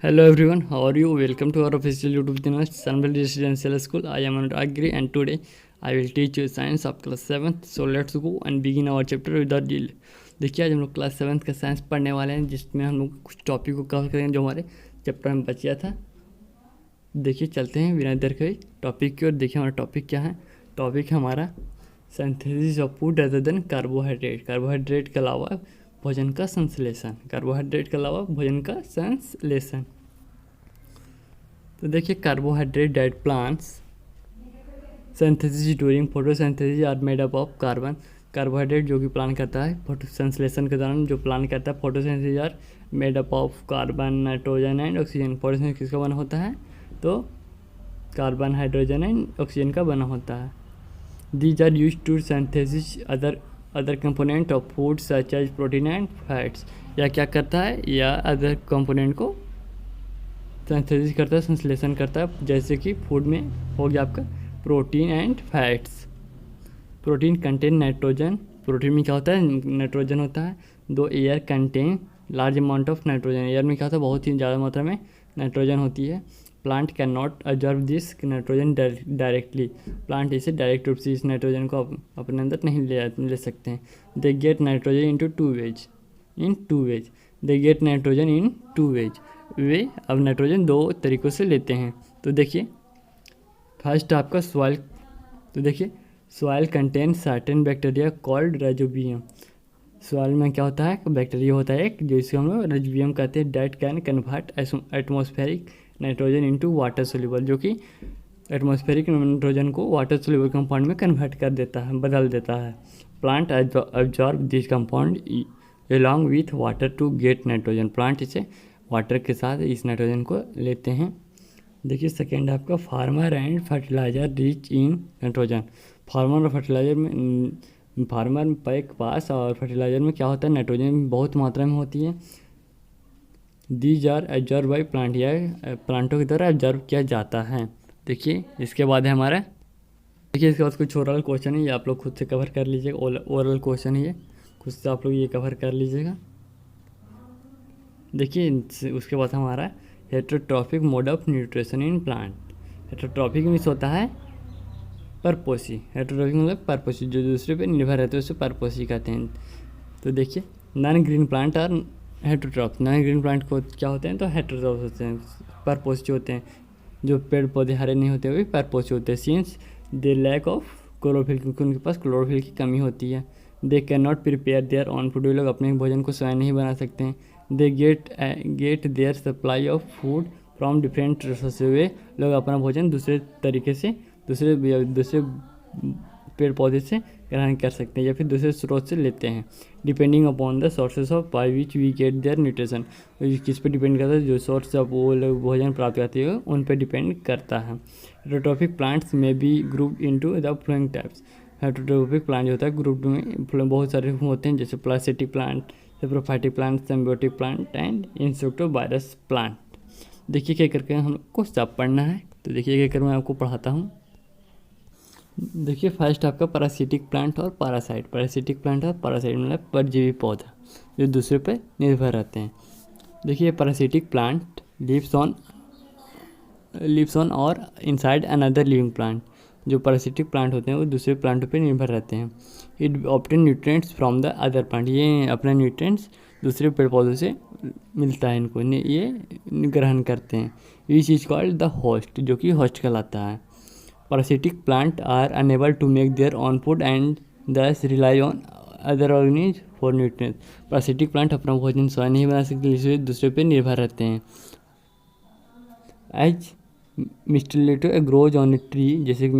Hello everyone, how are you? Welcome to our official YouTube channel, Sunwell Residential School. I am Anurag Agri and today I will teach you science of class 7th. So let's go and begin our chapter with the deal. देखिए आज हम लोग class 7th का science पढ़ने वाले हैं जिसमें हम लोग कुछ टॉपिक को कवर करेंगे जो हमारे चैप्टर में बच गया था। देखिए चलते हैं बिना देर के टॉपिक की ओर। देखिए हमारा टॉपिक क्या है। टॉपिक है हमारा synthesis of food other than carbohydrate. Carbohydrate के अलावा भोजन का संश्लेषण। कार्बोहाइड्रेट के अलावा भोजन का संश्लेषण। तो देखिए carbohydrate diet plants synthesis during photosynthesis are made up of carbon. Carbohydrate जो कि प्लांट करता है फोटो संश्लेषण के दौरान जो प्लांट करता है photosynthesis are made up of carbon nitrogen and oxygen. Photosynthesis किसका बना होता है तो कार्बन हाइड्रोजन एंड ऑक्सीजन का बना होता है। These are use to synthesis other component of food such as protein and fats. या क्या करता है या अदर कंपोनेंट को सिंथेसिस करता है संश्लेषण करता है, जैसे कि फूड में हो गया आपका protein and fats. Protein contain nitrogen. Protein में क्या होता है नाइट्रोजन होता है। दो air contain large amount of nitrogen. Air में क्या होता है बहुत ही ज़्यादा मात्रा में नाइट्रोजन होती है। Plant can not observe this nitrogen directly. Plant इसे डायरेक्ट रूप से इस नाइट्रोजन को अपने अंदर नहीं ले सकते हैं। They get nitrogen in two ways. They get nitrogen in two ways. वे अब नाइट्रोजन दो तरीक़ों से लेते हैं। तो देखिए फर्स्ट आपका सॉइल। तो देखिए soil contain certain bacteria called rhizobium. Soil में क्या होता है बैक्टीरिया होता है एक जिसे हम लोग राइजोबियम कहते हैं। That can convert atmospheric nitrogen into water soluble, जो कि एटमॉस्फेरिक नाइट्रोजन को वाटर सोल्यूबल कंपाउंड में कन्वर्ट कर देता है, बदल देता है। Plant absorb this compound along with water to get nitrogen. Plant इसे वाटर के साथ इस नाइट्रोजन को लेते हैं। देखिए सेकेंड आपका farmer and fertiliser rich in nitrogen. Farmer और फर्टिलाइजर में फार्मर के पास और फर्टिलाइजर में क्या होता है नाइट्रोजन बहुत मात्रा में होती है। These are absorb by plant, या प्लांटों की तरह एब्जॉर्ब किया जाता है। देखिए इसके बाद है हमारा देखिए इसके बाद कुछ ओरल क्वेश्चन है, ये आप लोग खुद से कवर कर लीजिएगा। ओरल क्वेश्चन है ये, खुद से आप लोग ये कवर कर लीजिएगा। देखिए उसके बाद हमारा heterotrophic mode of nutrition in plant. Heterotrophic means होता है परपोसी। हेटेरोट्रॉफिक मतलब परपोसी, जो दूसरे पे निर्भर रहते हैं उसे परपोसी कहते हैं। तो देखिए नॉन ग्रीन प्लांट और हेटेरोट्रॉफ। नॉन ग्रीन प्लांट को क्या होते हैं तो हेटेरोट्रॉफ होते हैं, परपोसी होते हैं। जो पेड़ पौधे हरे नहीं होते हुए परपोसी होते हैं। Since they lack of chlorophyll, क्योंकि उनके पास क्लोरोफिल की कमी होती है। They can not prepare their own food, वे लोग अपने भोजन को स्वयं नहीं बना सकते हैं। They get their supply of food from different sources, वे लोग अपना भोजन दूसरे तरीके से दूसरे पेड़ पौधे से ग्रहण कर सकते हैं या फिर दूसरे स्रोत से लेते हैं। Depending upon the sources of by which we get their nutrition, किस पे डिपेंड करता है जो सोर्स ऑफ वो लोग भोजन प्राप्त करते हैं उन पे डिपेंड करता है। हेटेरोट्रॉफिक प्लांट्स में be group into the following types. Heterotrophic plant जो होता है ग्रुप में बहुत सारे होते हैं, जैसे parasitic plant, saprophytic plant, symbiotic plant and insectivorous plant. देखिए क्या करके हम लोग को सब पढ़ना है। तो देखिए क्या कर मैं आपको पढ़ाता हूँ। देखिए फर्स्ट आपका पैरासिटिक प्लांट और पैरासाइट। पैरासिटिक प्लांट और पैरासाइट मतलब परजीवी पौधा जो दूसरे पर निर्भर रहते हैं। देखिए पैरासिटिक प्लांट लिव्स ऑन और इनसाइड अनदर लिविंग प्लांट। जो पैरासिटिक प्लांट होते हैं वो दूसरे प्लांटों पे निर्भर रहते हैं। It obtain nutrients from the other plant, ये अपना न्यूट्रिएंट्स दूसरे पेड़ पौधों से मिलता है, इनको ये ग्रहण करते हैं। Which is called the host, जो कि होस्ट कहलाता है। Parasitic plant are unable to make their own food and thus rely on other organism for nutrients. Parasitic plant अपना भोजन स्वयं नहीं बना सकते, इसलिए दूसरे पे निर्भर रहते हैं। As mistletoe grows on a tree, जैसे कि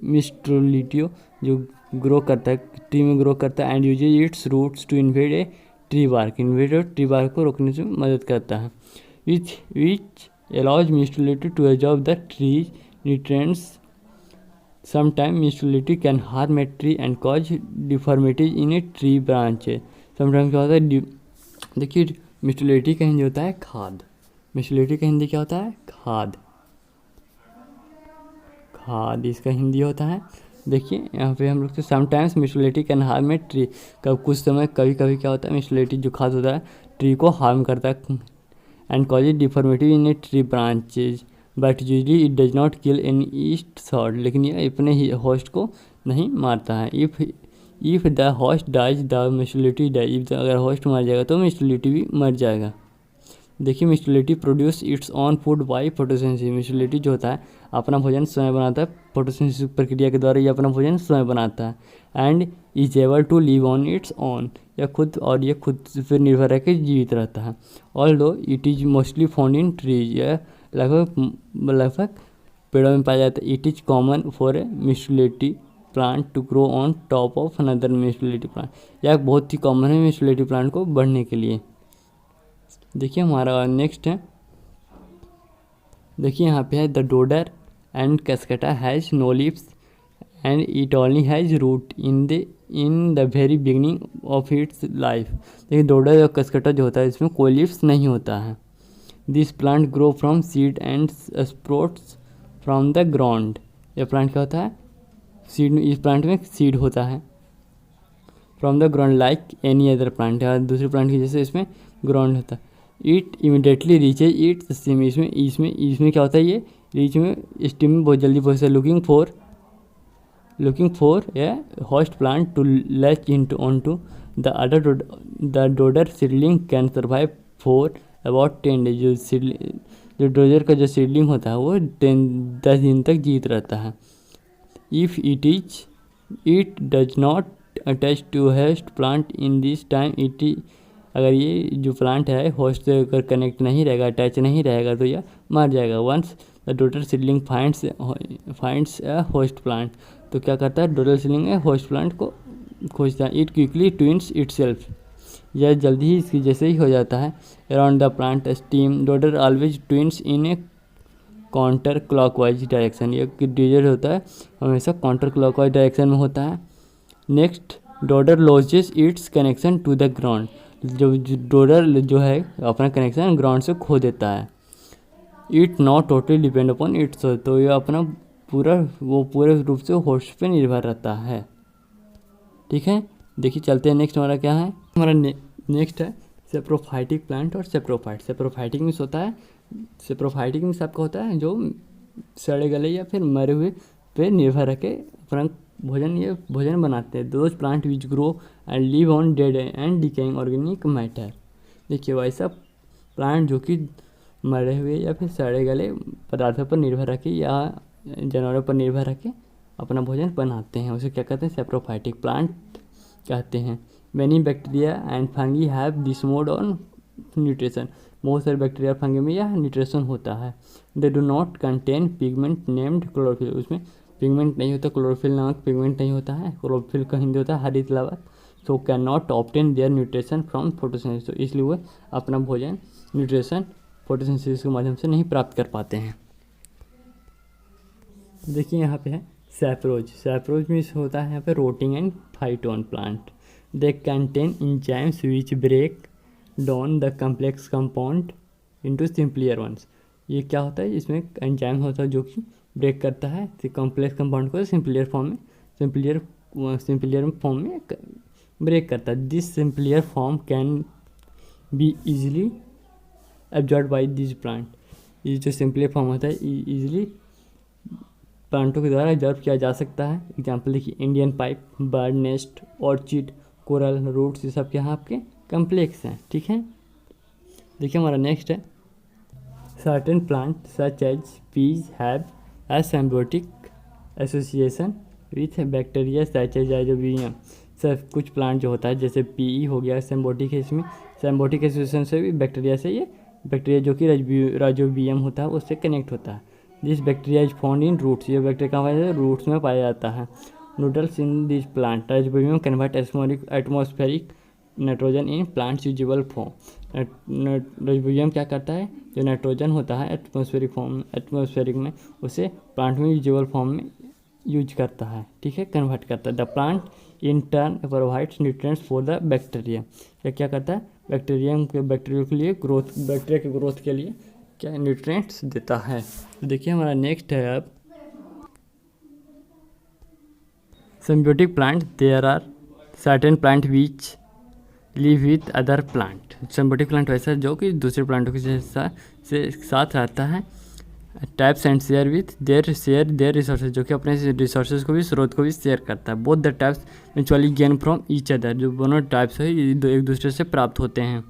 मिस्ट्रोलिटियो जो ग्रो करता है ट्री में ग्रो करता है। And uses its roots to invade a tree bark, invade tree bark को रोकने से मदद करता है। Which allows mistletoe to absorb the tree's nutrients. Sometime mistletoe can harm a tree and cause deformities in a tree branches. Sometime क्या होता है देखिए मिस्ट्रोलिटी का हिंदी होता है खाद। मिस्ट्रोलिटी का हिंदी क्या होता है खाद। खाद इसका हिंदी होता है। देखिए यहाँ पे हम लोग तो sometimes mistletoe can harm a tree, कभी कभी क्या होता है मिस्ट्रोलिटी जो खाद होता है ट्री को हार्म करता है। and causes deformity in its tree branches, but usually it does not kill any its host. लेकिन ये अपने ही होस्ट को नहीं मारता है. If the host dies, the mestility dies. अगर होस्ट मर जाएगा तो mestility भी मर जाएगा. देखिए mestility produce it's on food by photosynthesis. mestility जो होता है अपना भोजन स्वयं बनाता है, फोटोसिंथेसिस प्रक्रिया के द्वारा ये अपना भोजन स्वयं बनाता है. And is able to live on its own. यह खुद पर निर्भर रह कर जीवित रहता है. Although it is mostly found in trees. यह लगभग पेड़ों में पाया जाता है. It is common for a mestility plant to grow on top of another mestility plant. यह बहुत ही कॉमन है mestility प्लांट को बढ़ने के लिए. देखिए हमारा नेक्स्ट है, देखिए यहाँ पे है the dodder and Cuscuta has no leaves and it only has root in the very beginning of its life. देखिए डोडर और कस्कटा जो होता है इसमें कोई लिप्स नहीं होता है. This plant grow from seed and sprouts from the ground. यह प्लांट क्या होता है, सीड. इस प्लांट में सीड होता है from the ground like any other plant. दूसरे प्लांट की जैसे इसमें ग्राउंड होता है. It immediately reaches it's steam. इसमें क्या होता है, ये रीच में स्टीम में बहुत जल्दी पहुँचता है. Looking for a host plant to latch into onto the dodder seedling can survive for about 10 days. जो डोडर का जो सीडलिंग होता है वो 10 दिन तक जीवित रहता है. If it does not attach to host plant in this time, अगर ये जो प्लांट है होस्ट से अगर कनेक्ट नहीं रहेगा, अटैच नहीं रहेगा तो यह मर जाएगा. Once the dodder seedling finds a host plant. तो क्या करता है डोडर सीडलिंग होस्ट प्लांट को खोजता है. It quickly twines itself. यह जल्दी ही इसकी जैसे ही हो जाता है. Around the plant stem. Dodder always twines in a counter clockwise direction. ये डोडर होता है हमेशा काउंटर क्लॉकवाइज डायरेक्शन में होता है. Next dodder loses its connection to the ground. जो डोडर जो है अपना कनेक्शन ग्राउंड से खो देता है. It not totally depend upon its. तो ये अपना पूरे रूप से होस्ट पे निर्भर रहता है. ठीक है, देखिए चलते हैं नेक्स्ट हमारा क्या है. हमारा नेक्स्ट है सेप्रोफाइटिक प्लांट और सेप्रोफाइट. सेप्रोफाइटिक मीन्स होता है, सेप्रोफाइटिक मीन्स आपका होता है जो सड़े गले या फिर मरे हुए पे निर्भर रह के अपना भोजन बनाते हैं. Those plant which grow and live on dead and decaying organic matter. देखिए वैसा प्लांट जो कि मरे हुए या फिर सड़े गले पदार्थों पर निर्भर रख के या जानवरों पर निर्भर रख के अपना भोजन बनाते हैं, उसे क्या कहते हैं सेप्रोफाइटिक प्लांट कहते हैं. Many bacteria and fungi have this mode on nutrition. बहुत सारे बैक्टीरिया फंगी में यह न्यूट्रिशन होता है. They do not contain pigment named chlorophyll. उसमें पिगमेंट नहीं होता, क्लोरोफिल नामक पिगमेंट नहीं होता है. क्लोरोफिल का हिंदी होता है हरित लवक. So can not obtain their nutrition from photosynthesis. तो इसलिए वो अपना भोजन न्यूट्रिशन फोटोसिंथेसिस के माध्यम से नहीं प्राप्त कर पाते हैं. देखिए यहाँ पे है सैप्रोज. सैप्रोज में होता है यहाँ पे रोटिंग एंड फाइटोन plant. They contain enzymes which break down the complex compound into simpler ones. ये क्या होता है, इसमें एंजाइम होता है जो कि ब्रेक करता है कॉम्प्लेक्स कंपाउंड को सिंपलियर फॉर्म में ब्रेक करता है. This simpler form can be easily absorb by this plant. ये जो सिंपलियर फॉर्म होता है इजीली प्लांटों के द्वारा एब्जॉर्ब किया जा सकता है. एग्जाम्पल देखिए Indian pipe, bird nest, orchid, coral, roots, ये सब के यहाँ आपके कम्प्लेक्स हैं. ठीक है, देखिए हमारा नेक्स्ट है certain plant such as peas have a symbiotic association with bacteria such as rhizobium. सर कुछ प्लांट जो होता है जैसे पी हो गया सिम्बायोटिक है. इसमें सिम्बायोटिक एसोसिएशन से भी बैक्टीरिया से ये बैक्टीरिया जो कि राइजोबियम होता है उससे कनेक्ट होता है. This bacteria is found in roots. ये बैक्टीरिया कहाँ पाया जाता है, रूट्स में पाया जाता है. Nodules in this plant. Rhizobium convert atmospheric nitrogen in plants usable form. Rhizobium क्या करता है, जो नाइट्रोजन होता है एटमॉस्फेरिक में उसे प्लांट में यूजेबल फॉर्म में यूज करता है. ठीक है, कन्वर्ट करता है. The plant in turn provides nutrients for the bacteria. यह क्या करता है, बैक्टीरिया के लिए बैक्टीरिया के ग्रोथ के लिए क्या न्यूट्रिएंट्स देता है. देखिए हमारा नेक्स्ट है अब symbiotic plant. There are certain plant which live with other plant. Symbiotic plant वैसा जो कि दूसरे प्लांटों के साथ रहता है। Types and share their resources, जो कि अपने रिसोर्सेज को भी, स्रोत को भी शेयर करता है। Both the types mutually gain from each other, जो दोनों टाइप्स है एक दूसरे से प्राप्त होते हैं।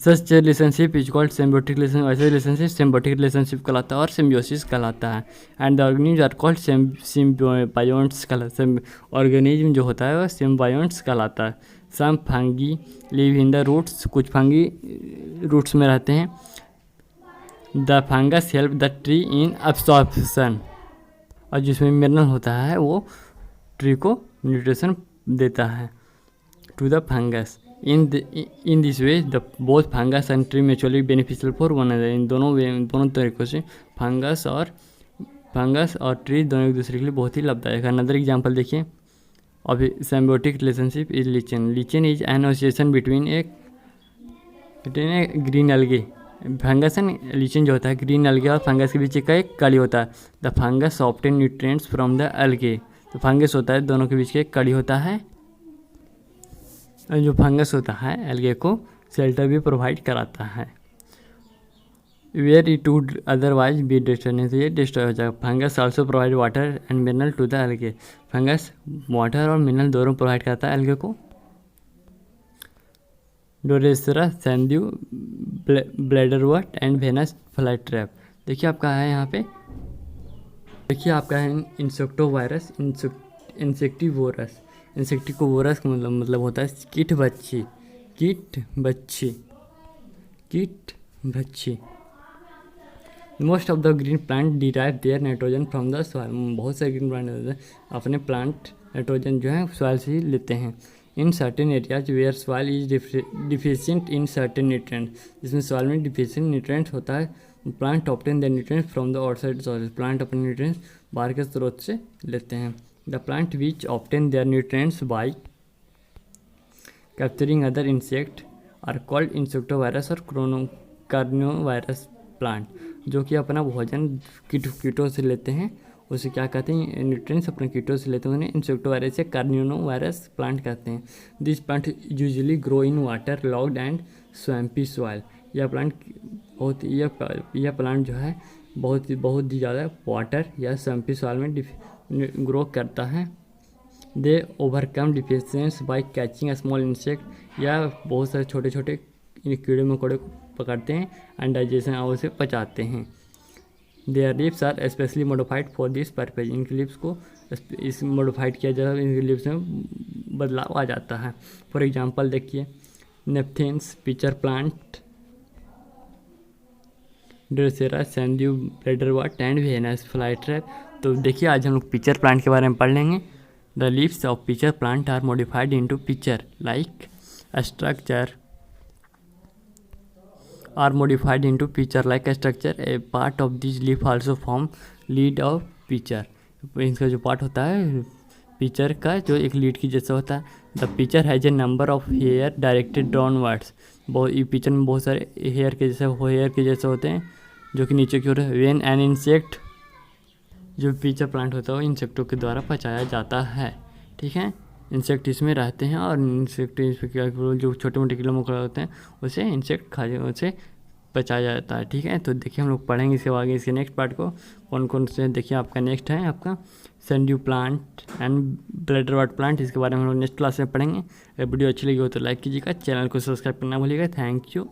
Such relationship is called symbiotic relationship, ऐसे रिलेशनशिप सिम्बियोटिक रिलेशनशिप कहलाता है और सिम्बियोसिस कहलाता है। And the organism are called symbionts कहलाता है। ऑर्गेनिज्म जो होता है वह सिम्बायोन्ट्स कहलाता है। Some fungi live in the roots, कुछ फंगी रूट्स में रहते हैं। The fungus help the tree in absorption, और जिसमें मिनरल होता है वो ट्री को न्यूट्रिशन देता है to the fungus. In this way the both fungus and tree mutually beneficial for one other. इन दोनों तरीक़ों से फंगस और ट्री दोनों एक दूसरे के लिए बहुत ही लाभदायक है। अनदर एग्जाम्पल देखिए, अभी symbiotic relationship is lichen. Lichen is an association between A green algae. Fungus and lichen जो होता है ग्रीन एल्गे और फंगस के बीच का एक कड़ी होता है। The fungus obtain nutrients from the algae. तो फंगस होता है दोनों के बीच का एक कड़ी होता है, और जो फंगस होता है एल्गे को शेल्टर भी प्रोवाइड कराता है। Where it would otherwise be destroy, नहीं तो ये डिस्ट्रॉय हो जाएगा। Fungus also provide water and mineral to the algae. Fungus water और मिनरल दोनों प्रोवाइड करता है एल्गे को। Drosera, sundew, bladderwort and Venus flytrap. देखिए आपका है यहाँ पे, देखिए आपका है इंसेक्टोवायरस, इंसेक्टिवोरस। इंसेक्टिवोरस का मतलब होता है कीट भक्षी। Most of the green plant derive their nitrogen from the soil. बहुत सारे ग्रीन प्लांट अपने प्लांट नाइट्रोजन जो है सॉइल से ही लेते हैं। In certain areas where soil is deficient in certain nutrient, जिसमें सॉइल में डिफिशिएंट न्यूट्रिएंट होता है, plant obtain the nutrient from the outside soil. Plant अपने न्यूट्रिएंट्स बाहर के स्रोत से लेते हैं। The plant which obtain their nutrients bye capturing other insect are called insectivorous और कार्नियोवायरस प्लांट। जो कि अपना भोजन कीटों से लेते हैं, उसे क्या कहते हैं, न्यूट्रिएंट्स अपने कीटों से लेते हैं, उन्हें इंसेक्टोवायरस या कार्नियोवायरस प्लांट कहते हैं। This plant usually grow in water logged and swampy soil. यह प्लांट जो है बहुत ही ज़्यादा वाटर या स्वैम्पी सॉइल में ग्रो करता है। They overcome deficiency by catching a small insect, या बहुत सारे छोटे छोटे कीड़े मकोड़े को पकड़ते हैं एंड डाइजेशन और उसे पचाते हैं। Their leaves are specially modified for this purpose. इनके लिप्स को इस मॉडिफाइड किया जाता है, इनके लिप्स में बदलाव आ जाता है। फॉर एग्जांपल देखिए, nepenthes, pitcher plant, drosera, sundew, bladderwort and Venus flytrap. तो देखिए आज हम लोग पिचर प्लांट के बारे में पढ़ लेंगे। The leaves of pitcher plant are modified into pitcher like structure a part of this leaf also form lid of pitcher. इसका जो पार्ट होता है पिचर का, जो एक लीड की जैसा होता है। The pitcher has a number of hair directed downwards. Pitcher में बहुत सारे हेयर के जैसे होते हैं जो कि नीचे की ओर। व्हेन एन इंसेक्ट, जो पिचर प्लांट होता है वो इंसेक्टों के द्वारा पचाया जाता है। ठीक है, इंसेक्ट इसमें रहते हैं और इंसेक्ट जो छोटे मोटे कीड़े मकोड़े होते हैं उसे इंसेक्ट उसे पचाया जाता है। ठीक है, तो देखिए हम लोग पढ़ेंगे इसके आगे इसके नेक्स्ट पार्ट को कौन कौन से। देखिए आपका नेक्स्ट है आपका सैंड्यू प्लांट एंड ब्लैडरवर्ट प्लांट। इसके बारे में हम लोग नेक्स्ट क्लास में पढ़ेंगे। अगर वीडियो अच्छी लगी हो तो लाइक कीजिएगा, चैनल को सब्सक्राइब करना भूलिएगा। Thank you.